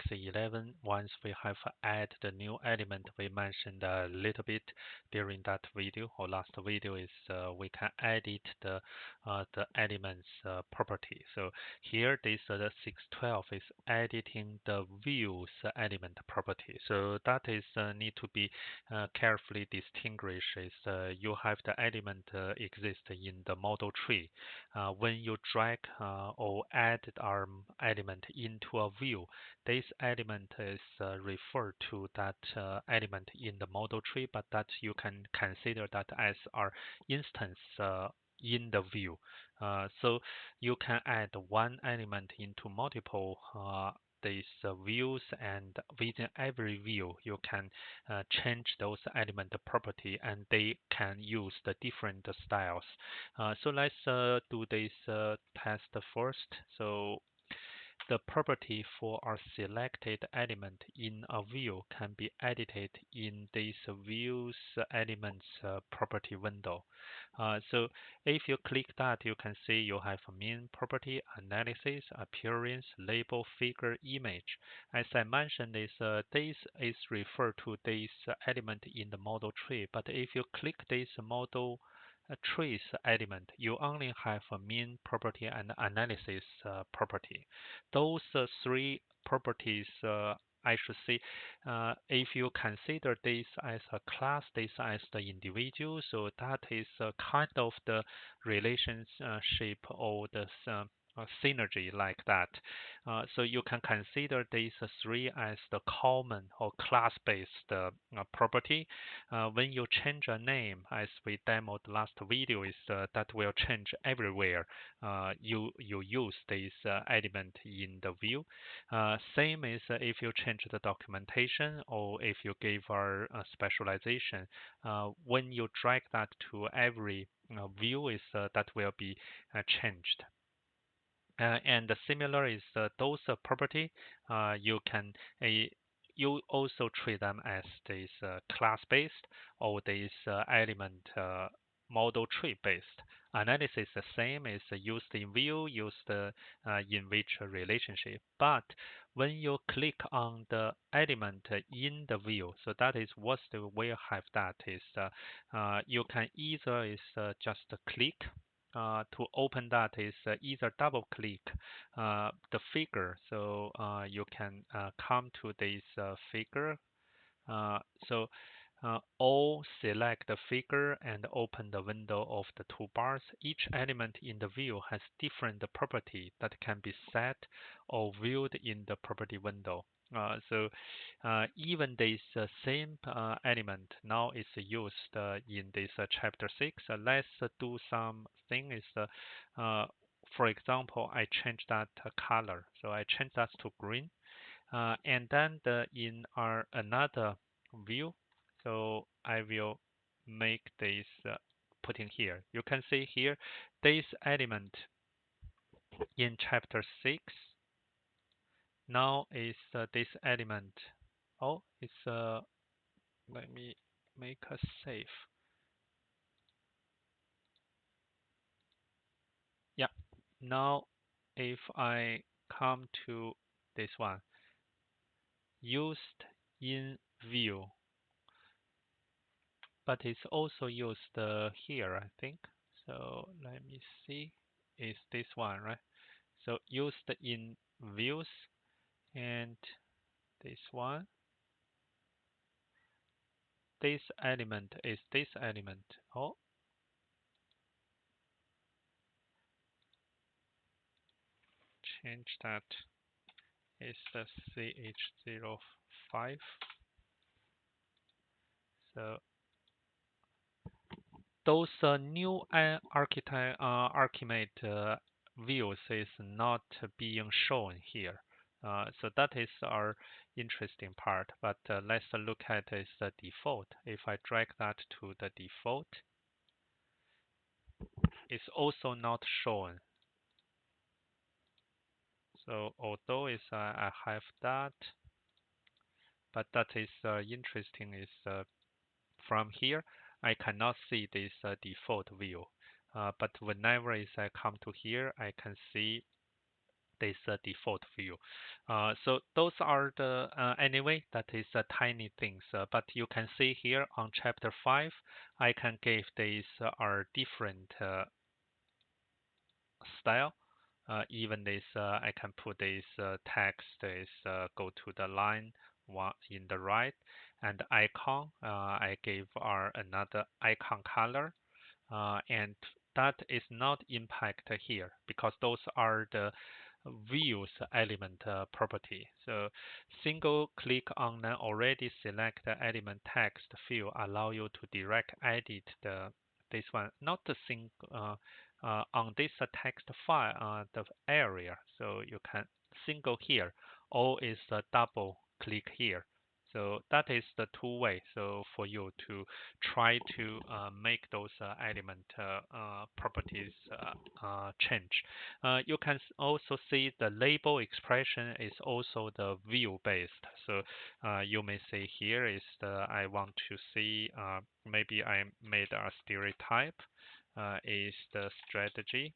611, once we have add the new element we mentioned a little bit during that video or last video is we can edit the elements property. So here this the 612 is editing the views element property. So that is need to be carefully distinguished. Is you have the element exist in the model tree. When you drag or add our element into a view, this element is referred to that element in the model tree, but that you can consider that as our instance in the view. So you can add one element into multiple these views, and within every view you can change those element property, and they can use the different styles. So let's do this test first. So the property for our selected element in a view can be edited in this views elements property window. So if you click that, you can see you have a main property, analysis, appearance, label, figure, image. As I mentioned, this is referred to this element in the model tree. But if you click this model trees element, you only have a main property and analysis property. Those three properties, I should say, if you consider this as a class, this as the individual, so that is kind of the relationship or the synergy like that. So you can consider these three as the common or class-based property. When you change a name, as we demoed last video, is that will change everywhere. You use this element in the view. Same is if you change the documentation or if you give our specialization. When you drag that to every view, is that will be changed. And similar is those property you can you also treat them as this class-based or this element model tree-based. Analysis the same is used in view, used in which relationship. But when you click on the element in the view, so that is what the way have that is you can either is just click to open that is either double click the figure. So you can come to this figure. So or select the figure and open the window of the toolbars. Each element in the view has different property that can be set or viewed in the property window. So even this same element now is used in this chapter 6. Let's do something is, for example, I change that color. So I change that to green. And then in our another view, so I will make this putting here. You can see here this element in chapter 6 now is this element. Oh, it's let me make a save. Yeah. Now if I come to this one, used in view, but it's also used here, I think. So let me see. Is this one, right? So used in views, and this one. This element is this element. Oh, change that. Is the ch05. So those new ArchiMate views is not being shown here. So that is our interesting part. But let's look at is the default. If I drag that to the default, it's also not shown. So although is I have that, but that is interesting is from here I cannot see this default view. But whenever is I come to here, I can see this default view. So those are the anyway, that is tiny things. But you can see here on chapter 5, I can give these are different style. Even this, I can put this text is go to the line one in the right, and icon I gave are another icon color, and that is not impacted here because those are the views element property. So single click on an already selected element text field allow you to direct edit this one, not the on this text file the area. So you can single here, or is the double click here. So that is the two way. So for you to try to make those element properties change. You can also see the label expression is also the view based. So you may see here is the I want to see maybe I made a stereotype is the strategy,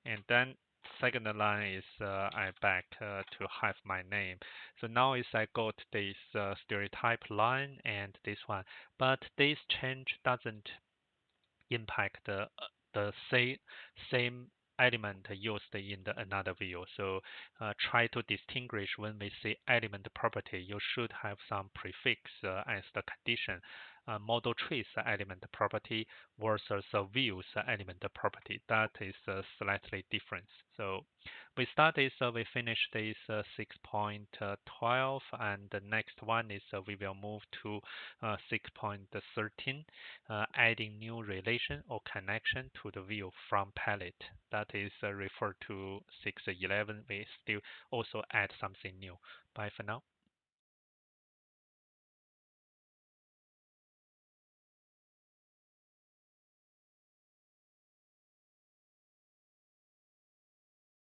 and then second line is I back to have my name. So now is I got this stereotype line and this one, but this change doesn't impact the same element used in the another view. So try to distinguish when we say element property, you should have some prefix as the condition. Model trace element property versus a views element property. That is slightly different. So we start this, we finish this 6.12, and the next one is we will move to 6.13, adding new relation or connection to the view from palette. That is referred to 6.11. We still also add something new. Bye for now.